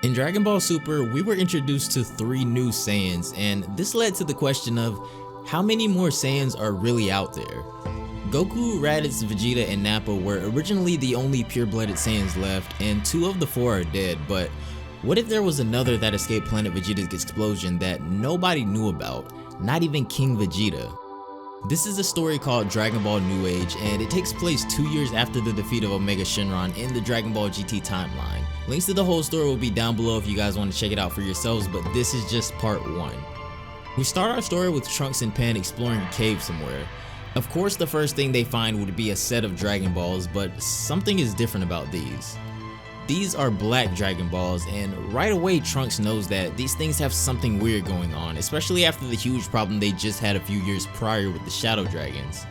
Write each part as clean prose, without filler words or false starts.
In Dragon Ball Super, we were introduced to 3 new Saiyans, and this led to the question of how many more Saiyans are really out there? Goku, Raditz, Vegeta, and Nappa were originally the only pure-blooded Saiyans left, and 2 of the 4 are dead, but what if there was another that escaped Planet Vegeta's explosion that nobody knew about, not even King Vegeta? This is a story called Dragon Ball New Age, and it takes place 2 years after the defeat of Omega Shenron in the Dragon Ball GT timeline. Links to the whole story will be down below if you guys want to check it out for yourselves, but this is just part 1. We start our story with Trunks and Pan exploring a cave somewhere. Of course, the first thing they find would be a set of Dragon Balls, but something is different about these. These are black Dragon Balls, and right away Trunks knows that these things have something weird going on, especially after the huge problem they just had a few years prior with the Shadow Dragons.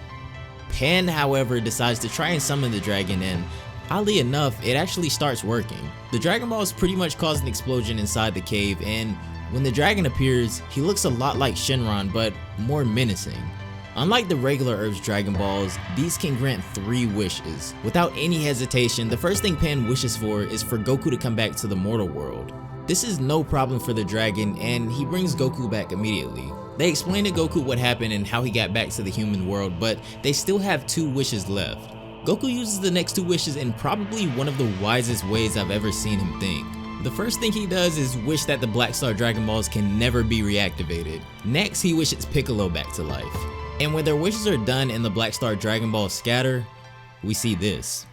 Pan, however, decides to try and summon the dragon, and oddly enough, it actually starts working. The Dragon Balls pretty much cause an explosion inside the cave, and when the dragon appears, he looks a lot like Shenron, but more menacing. Unlike the regular Earth's Dragon Balls, these can grant 3 wishes. Without any hesitation, the first thing Pan wishes for is for Goku to come back to the mortal world. This is no problem for the dragon, and he brings Goku back immediately. They explain to Goku what happened and how he got back to the human world, but they still have 2 wishes left. Goku uses the next 2 wishes in probably one of the wisest ways I've ever seen him think. The first thing he does is wish that the Black Star Dragon Balls can never be reactivated. Next, he wishes Piccolo back to life. And when their wishes are done and the Black Star Dragon Balls scatter, we see this.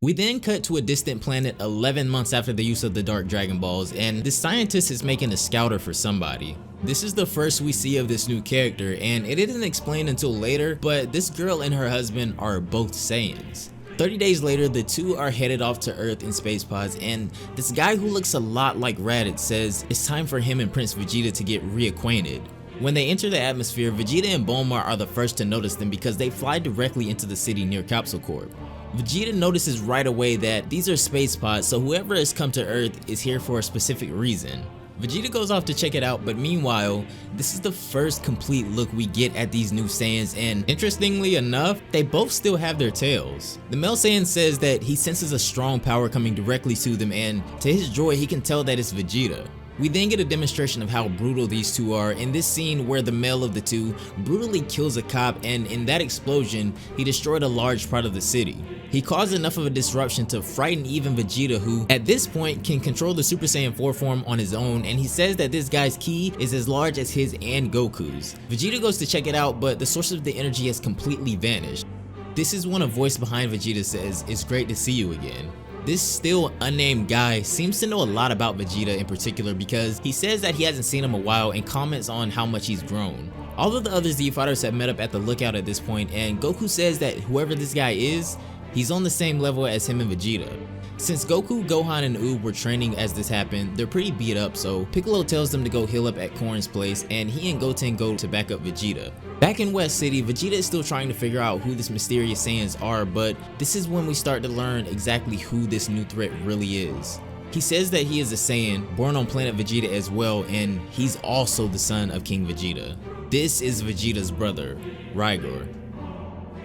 We then cut to a distant planet 11 months after the use of the Dark Dragon Balls, and this scientist is making a scouter for somebody. This is the first we see of this new character, and it isn't explained until later, but this girl and her husband are both Saiyans. 30 days later, the 2 are headed off to Earth in space pods, and this guy who looks a lot like Raditz says it's time for him and Prince Vegeta to get reacquainted. When they enter the atmosphere, Vegeta and Bulma are the first to notice them because they fly directly into the city near Capsule Corp. Vegeta notices right away that these are space pods, so whoever has come to Earth is here for a specific reason. Vegeta goes off to check it out, but meanwhile, this is the first complete look we get at these new Saiyans, and interestingly enough, they both still have their tails. The male Saiyan says that he senses a strong power coming directly to them, and to his joy he can tell that it's Vegeta. We then get a demonstration of how brutal these 2 are in this scene where the male of the 2 brutally kills a cop, and in that explosion, he destroyed a large part of the city. He caused enough of a disruption to frighten even Vegeta, who at this point can control the Super Saiyan 4 form on his own, and he says that this guy's ki is as large as his and Goku's. Vegeta goes to check it out, but the source of the energy has completely vanished. This is when a voice behind Vegeta says, "It's great to see you again." This still unnamed guy seems to know a lot about Vegeta in particular because he says that he hasn't seen him a while and comments on how much he's grown. All of the other Z fighters have met up at the lookout at this point, and Goku says that whoever this guy is, he's on the same level as him and Vegeta. Since Goku, Gohan, and Oob were training as this happened, they're pretty beat up, so Piccolo tells them to go heal up at Korn's place, and he and Goten go to back up Vegeta. Back in West City, Vegeta is still trying to figure out who this mysterious Saiyans are, but this is when we start to learn exactly who this new threat really is. He says that he is a Saiyan, born on planet Vegeta as well, and he's also the son of King Vegeta. This is Vegeta's brother, Rigor.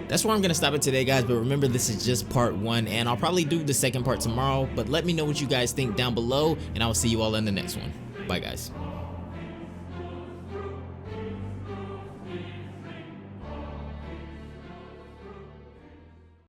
That's where I'm going to stop it today, guys, but remember, this is just part 1, and I'll probably do the second part tomorrow, but let me know what you guys think down below, and I will see you all in the next one. Bye, guys.